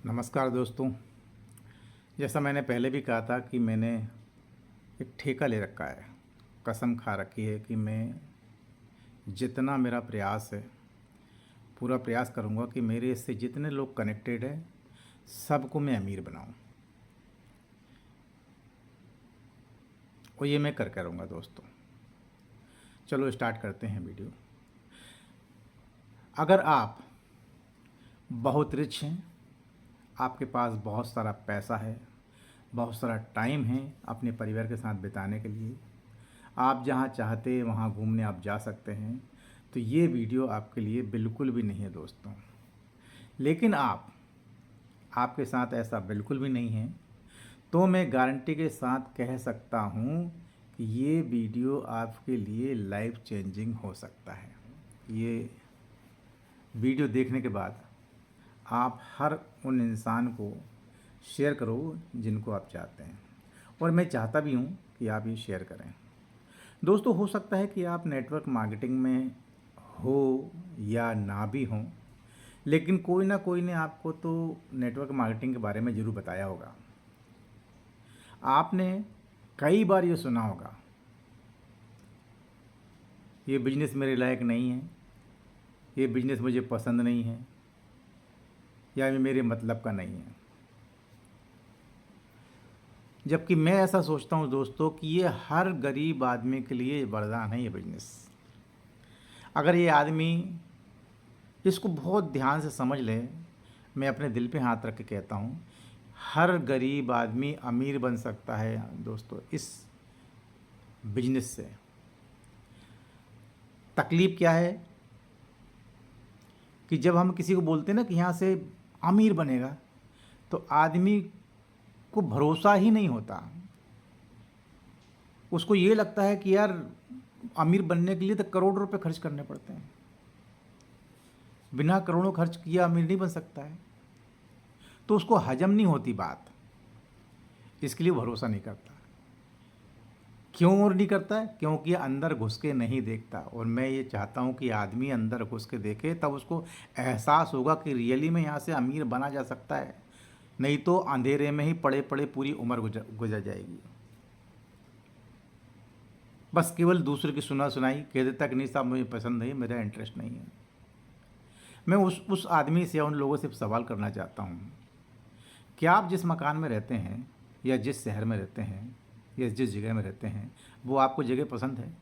नमस्कार दोस्तों। जैसा मैंने पहले भी कहा था कि मैंने एक ठेका ले रखा है। कसम खा रखी है कि मैं जितना मेरा प्रयास है पूरा प्रयास करूँगा कि मेरे इससे जितने लोग कनेक्टेड हैं सबको मैं अमीर बनाऊँ, और ये मैं कर करूँगा दोस्तों। चलो स्टार्ट करते हैं वीडियो। अगर आप बहुत रिच हैं, आपके पास बहुत सारा पैसा है, बहुत सारा टाइम है अपने परिवार के साथ बिताने के लिए, आप जहाँ चाहते वहाँ घूमने आप जा सकते हैं, तो ये वीडियो आपके लिए बिल्कुल भी नहीं है दोस्तों। लेकिन आपके साथ ऐसा बिल्कुल भी नहीं है, तो मैं गारंटी के साथ कह सकता हूँ कि ये वीडियो आपके लिए लाइफ चेंजिंग हो सकता है। ये वीडियो देखने के बाद आप हर उन इंसान को शेयर करो जिनको आप चाहते हैं, और मैं चाहता भी हूँ कि आप ये शेयर करें। दोस्तों, हो सकता है कि आप नेटवर्क मार्केटिंग में हो या ना भी हों, लेकिन कोई ना कोई ने आपको तो नेटवर्क मार्केटिंग के बारे में ज़रूर बताया होगा। आपने कई बार ये सुना होगा, ये बिजनेस मेरे लायक नहीं है, ये बिजनेस मुझे पसंद नहीं है, या ये मेरे मतलब का नहीं है। जबकि मैं ऐसा सोचता हूँ दोस्तों कि ये हर गरीब आदमी के लिए वरदान है ये बिजनेस। अगर ये आदमी इसको बहुत ध्यान से समझ ले, मैं अपने दिल पे हाथ रख के कहता हूँ, हर गरीब आदमी अमीर बन सकता है दोस्तों इस बिजनेस से। तकलीफ़ क्या है कि जब हम किसी को बोलते हैं ना कि यहाँ से अमीर बनेगा, तो आदमी को भरोसा ही नहीं होता। उसको ये लगता है कि यार अमीर बनने के लिए तो करोड़ों रुपए खर्च करने पड़ते हैं, बिना करोड़ों खर्च किए अमीर नहीं बन सकता है। तो उसको हजम नहीं होती बात, इसके लिए भरोसा नहीं करता। क्यों और नहीं करता है? क्योंकि अंदर घुस के नहीं देखता। और मैं ये चाहता हूँ कि आदमी अंदर घुस के देखे, तब उसको एहसास होगा कि रियली में यहाँ से अमीर बना जा सकता है। नहीं तो अंधेरे में ही पड़े पड़े पूरी उम्र गुजर जाएगी। बस केवल दूसरे की सुना सुनाई कह देता कि नहीं साहब मुझे पसंद नहीं, मेरा इंटरेस्ट नहीं है। मैं उस आदमी से या उन लोगों से सवाल करना चाहता हूँ, क्या आप जिस मकान में रहते हैं या जिस शहर में रहते हैं या जिस जगह में रहते हैं, वो आपको जगह पसंद है?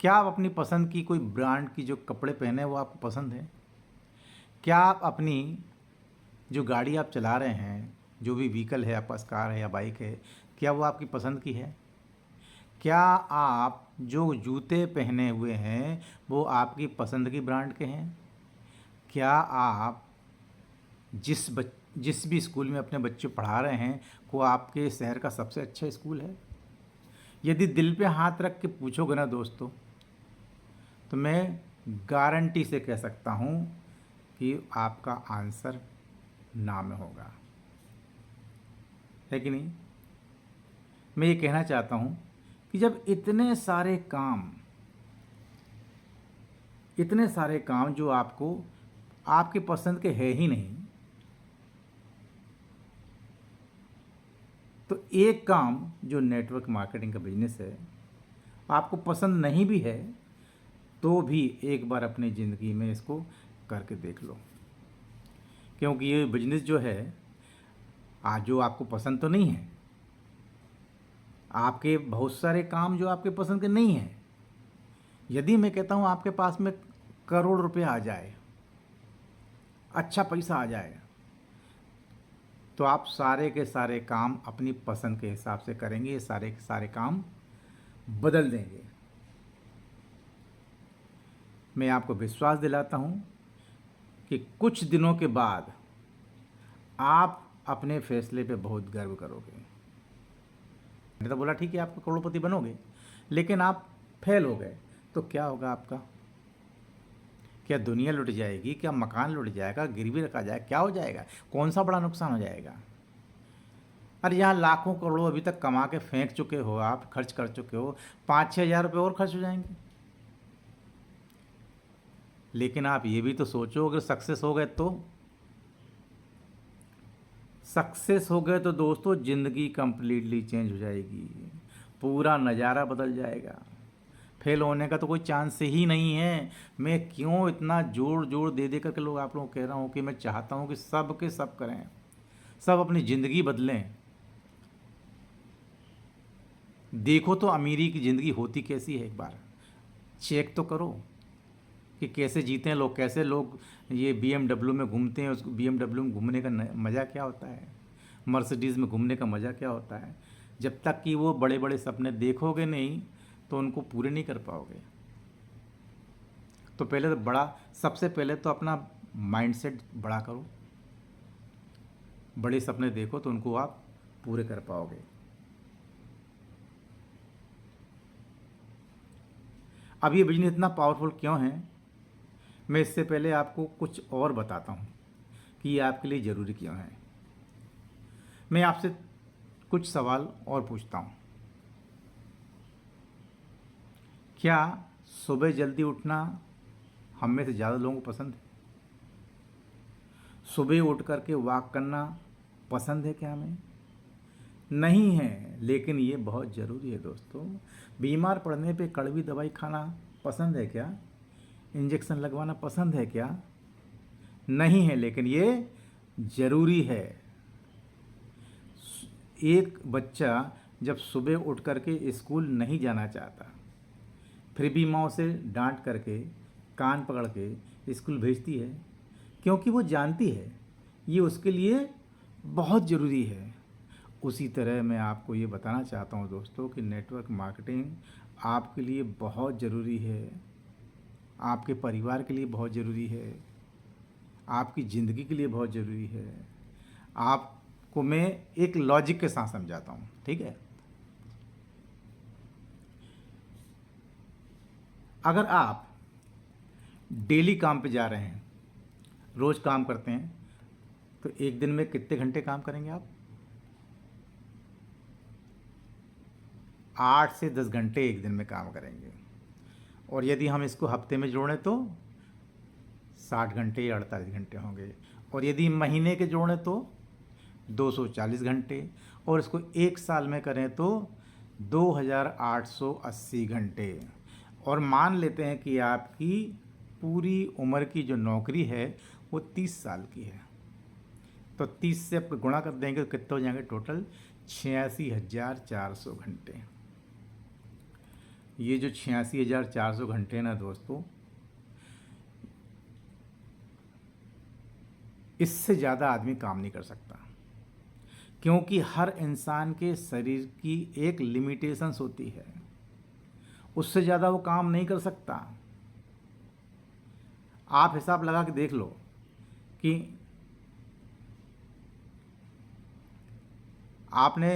क्या आप अपनी पसंद की कोई ब्रांड की जो कपड़े पहने हैं वो आपको पसंद है? क्या आप अपनी जो गाड़ी आप चला रहे हैं, जो भी व्हीकल है, आपके पास कार है या बाइक है, क्या वो आपकी पसंद की है? क्या आप जो जूते पहने हुए हैं वो आपकी पसंद की ब्रांड के हैं? क्या आप जिस भी स्कूल में अपने बच्चे पढ़ा रहे हैं वो आपके शहर का सबसे अच्छा स्कूल है? यदि दिल पे हाथ रख के पूछोगे ना दोस्तों, तो मैं गारंटी से कह सकता हूँ कि आपका आंसर ना में होगा, है कि नहीं? मैं ये कहना चाहता हूँ कि जब इतने सारे काम जो आपको आपके पसंद के है ही नहीं, तो एक काम जो नेटवर्क मार्केटिंग का बिजनेस है आपको पसंद नहीं भी है, तो भी एक बार अपनी ज़िंदगी में इसको करके देख लो। क्योंकि ये बिजनेस जो है आज जो आपको पसंद तो नहीं है, आपके बहुत सारे काम जो आपके पसंद के नहीं हैं। यदि मैं कहता हूँ आपके पास में करोड़ रुपए आ जाए, अच्छा पैसा आ जाए, तो आप सारे के सारे काम अपनी पसंद के हिसाब से करेंगे, ये सारे के सारे काम बदल देंगे। मैं आपको विश्वास दिलाता हूँ कि कुछ दिनों के बाद आप अपने फैसले पे बहुत गर्व करोगे। मैंने तो बोला ठीक है आप करोड़पति बनोगे, लेकिन आप फेल हो गए, तो क्या होगा आपका? क्या दुनिया लुट जाएगी? क्या मकान लुट जाएगा? गिरवी रखा जाएगा? क्या हो जाएगा? कौन सा बड़ा नुकसान हो जाएगा? अरे यहाँ लाखों करोड़ों अभी तक कमा के फेंक चुके हो, आप खर्च कर चुके हो, 5-6 हज़ार रुपये और खर्च हो जाएंगे। लेकिन आप ये भी तो सोचो, अगर सक्सेस हो गए तो सक्सेस हो गए तो दोस्तों ज़िंदगी कंप्लीटली चेंज हो जाएगी, पूरा नज़ारा बदल जाएगा। फेल होने का तो कोई चांस ही नहीं है। मैं क्यों इतना जोर जोर दे दे करके लोग आप लोगों को कह रहा हूँ कि मैं चाहता हूँ कि सब के सब करें, सब अपनी ज़िंदगी बदलें। देखो तो अमीरी की ज़िंदगी होती कैसी है, एक बार चेक तो करो कि कैसे जीते हैं लोग, कैसे लोग ये BMW में घूमते हैं। उस BMW में घूमने का मज़ा क्या होता है, मर्सिडीज़ में घूमने का मज़ा क्या होता है। जब तक कि वो बड़े बड़े सपने देखोगे नहीं तो उनको पूरे नहीं कर पाओगे। तो पहले तो बड़ा, सबसे पहले तो अपना माइंडसेट बड़ा करो, बड़े सपने देखो तो उनको आप पूरे कर पाओगे। अब ये बिजनेस इतना पावरफुल क्यों है, मैं इससे पहले आपको कुछ और बताता हूँ कि ये आपके लिए ज़रूरी क्यों है। मैं आपसे कुछ सवाल और पूछता हूँ। क्या सुबह जल्दी उठना हम में से ज़्यादा लोगों को पसंद है? सुबह उठ करके वॉक करना पसंद है क्या हमें? नहीं है, लेकिन ये बहुत ज़रूरी है दोस्तों। बीमार पड़ने पे कड़वी दवाई खाना पसंद है क्या? इंजेक्शन लगवाना पसंद है क्या? नहीं है, लेकिन ये ज़रूरी है। एक बच्चा जब सुबह उठ करके स्कूल नहीं जाना चाहता, फिर भी माँ उसे डांट करके कान पकड़ के स्कूल भेजती है, क्योंकि वो जानती है ये उसके लिए बहुत ज़रूरी है। उसी तरह मैं आपको ये बताना चाहता हूँ दोस्तों कि नेटवर्क मार्केटिंग आपके लिए बहुत ज़रूरी है, आपके परिवार के लिए बहुत ज़रूरी है, आपकी ज़िंदगी के लिए बहुत ज़रूरी है। आपको मैं एक लॉजिक के साथ समझाता हूँ, ठीक है? अगर आप डेली काम पे जा रहे हैं, रोज़ काम करते हैं, तो एक दिन में कितने घंटे काम करेंगे आप? 8 से 10 घंटे एक दिन में काम करेंगे। और यदि हम इसको हफ्ते में जोड़ें तो 60 घंटे या 48 घंटे होंगे। और यदि महीने के जोड़ें तो 240 घंटे। और इसको एक साल में करें तो 2880 घंटे। और मान लेते हैं कि आपकी पूरी उम्र की जो नौकरी है वो 30 साल की है, तो 30 से आप गुणा कर देंगे तो कितने हो जाएंगे टोटल? 86,400 घंटे। ये जो 86,400 घंटे ना दोस्तों, इससे ज़्यादा आदमी काम नहीं कर सकता, क्योंकि हर इंसान के शरीर की एक लिमिटेशंस होती है, उससे ज़्यादा वो काम नहीं कर सकता। आप हिसाब लगा के देख लो कि आपने,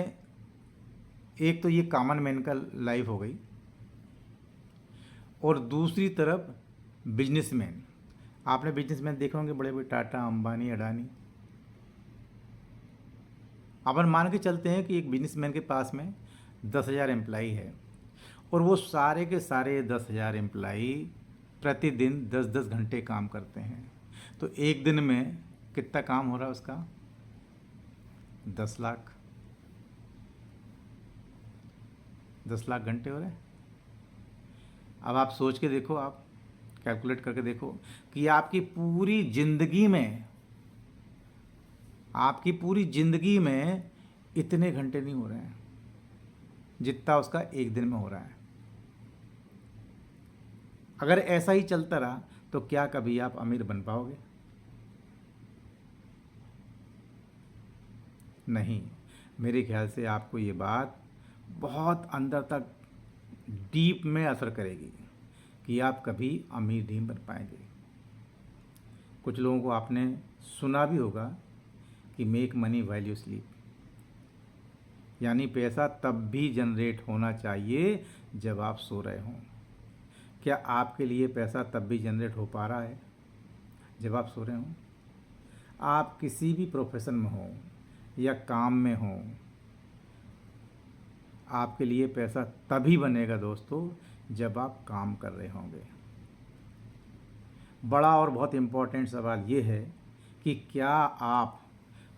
एक तो ये कॉमन मैन का लाइफ हो गई, और दूसरी तरफ बिजनेसमैन। आपने बिजनेसमैन देखे होंगे, बड़े बड़े टाटा, अंबानी, अडानी। अपन मान के चलते हैं कि एक बिजनेसमैन के पास में 10,000 एम्प्लाई है, और वो सारे के सारे 10,000 एम्प्लाई प्रतिदिन 10-10 घंटे काम करते हैं। तो एक दिन में कितना काम हो रहा है उसका? 10 लाख। 10 लाख घंटे हो रहे हैं। अब आप सोच के देखो, आप कैलकुलेट करके देखो कि आपकी पूरी ज़िंदगी में इतने घंटे नहीं हो रहे हैं जितना उसका एक दिन में हो रहा है। अगर ऐसा ही चलता रहा तो क्या कभी आप अमीर बन पाओगे? नहीं। मेरे ख्याल से आपको ये बात बहुत अंदर तक डीप में असर करेगी कि आप कभी अमीर नहीं बन पाएंगे। कुछ लोगों को आपने सुना भी होगा कि make money while you sleep, यानी पैसा तब भी जनरेट होना चाहिए जब आप सो रहे हों। क्या आपके लिए पैसा तब भी जनरेट हो पा रहा है जब आप सो रहे हों? आप किसी भी प्रोफेशन में हो या काम में हो, आपके लिए पैसा तभी बनेगा दोस्तों जब आप काम कर रहे होंगे। बड़ा और बहुत इम्पोर्टेंट सवाल ये है कि क्या आप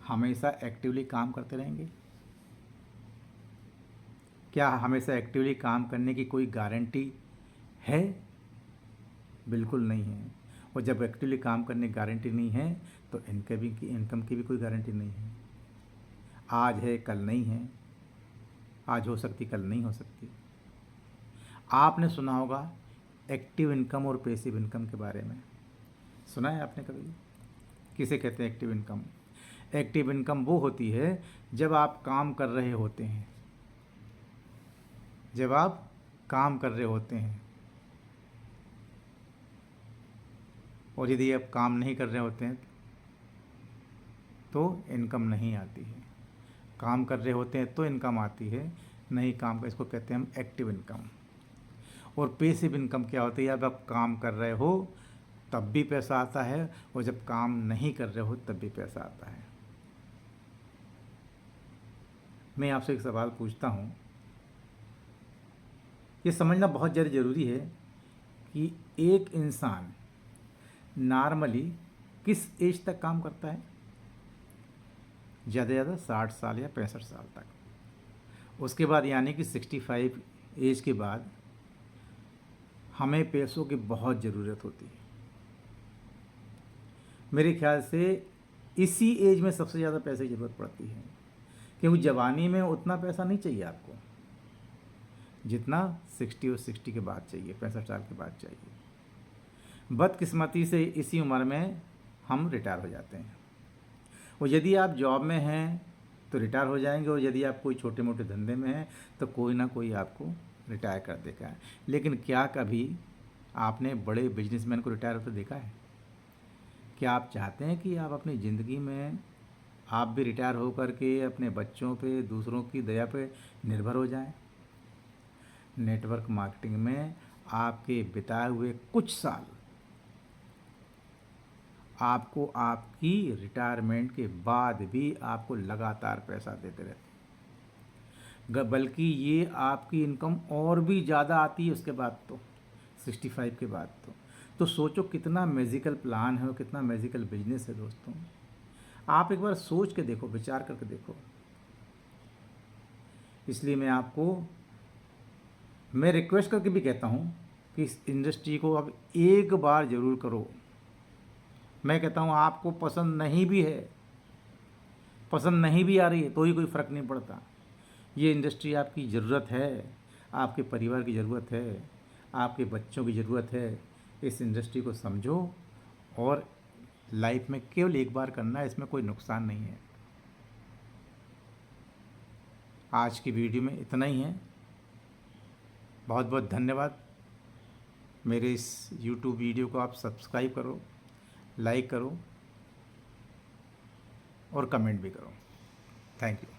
हमेशा एक्टिवली काम करते रहेंगे? क्या हमेशा एक्टिवली काम करने की कोई गारंटी है? बिल्कुल नहीं है। और जब एक्टिवली काम करने की गारंटी नहीं है तो इनकम की भी कोई गारंटी नहीं है। आज है कल नहीं है, आज हो सकती कल नहीं हो सकती। आपने सुना होगा एक्टिव इनकम और पैसिव इनकम के बारे में, सुना है आपने कभी? किसे कहते हैं एक्टिव इनकम? एक्टिव इनकम वो होती है जब आप काम कर रहे होते हैं, जब आप काम कर रहे होते हैं, और यदि आप काम नहीं कर रहे होते हैं तो इनकम नहीं आती है। काम कर रहे होते हैं तो इनकम आती है, नहीं काम का, इसको कहते हैं हम एक्टिव इनकम। और पैसिव इनकम क्या होती है? जब आप काम कर रहे हो तब भी पैसा आता है, और जब काम नहीं कर रहे हो तब भी पैसा आता है। मैं आपसे एक सवाल पूछता हूँ, ये समझना बहुत ज़्यादा ज़रूरी है कि एक इंसान नॉर्मली किस एज तक काम करता है? ज़्यादा से ज़्यादा 60 साल या 65 साल तक। उसके बाद यानी कि 65 एज के बाद हमें पैसों की बहुत ज़रूरत होती है। मेरे ख्याल से इसी एज में सबसे ज़्यादा पैसे की ज़रूरत पड़ती है, क्योंकि जवानी में उतना पैसा नहीं चाहिए आपको जितना 60 और 60 के बाद चाहिए, 65 साल के बाद चाहिए। बदकिस्मती से इसी उम्र में हम रिटायर हो जाते हैं। और यदि आप जॉब में हैं तो रिटायर हो जाएंगे, और यदि आप कोई छोटे मोटे धंधे में हैं तो कोई ना कोई आपको रिटायर कर देगा। लेकिन क्या कभी आपने बड़े बिजनेसमैन को रिटायर होते देखा है? क्या आप चाहते हैं कि आप अपनी ज़िंदगी में आप भी रिटायर हो कर के अपने बच्चों पे, दूसरों की दया पे निर्भर हो जाएं? नेटवर्क मार्केटिंग में आपके बिताए हुए कुछ साल आपको आपकी रिटायरमेंट के बाद भी आपको लगातार पैसा देते रहते, बल्कि ये आपकी इनकम और भी ज़्यादा आती है उसके बाद, तो 65 के बाद तो सोचो कितना मैजिकल प्लान है और कितना मैजिकल बिजनेस है दोस्तों। आप एक बार सोच के देखो, विचार करके देखो। इसलिए मैं रिक्वेस्ट करके भी कहता हूँ कि इस इंडस्ट्री को अब एक बार ज़रूर करो। मैं कहता हूँ आपको पसंद नहीं भी है, पसंद नहीं भी आ रही है तो ही कोई फ़र्क नहीं पड़ता। ये इंडस्ट्री आपकी ज़रूरत है, आपके परिवार की ज़रूरत है, आपके बच्चों की ज़रूरत है। इस इंडस्ट्री को समझो, और लाइफ में केवल एक बार करना है, इसमें कोई नुकसान नहीं है। आज की वीडियो में इतना ही है। बहुत बहुत धन्यवाद। मेरे इस YouTube वीडियो को आप सब्सक्राइब करो, लाइक करो और कमेंट भी करो। Thank you.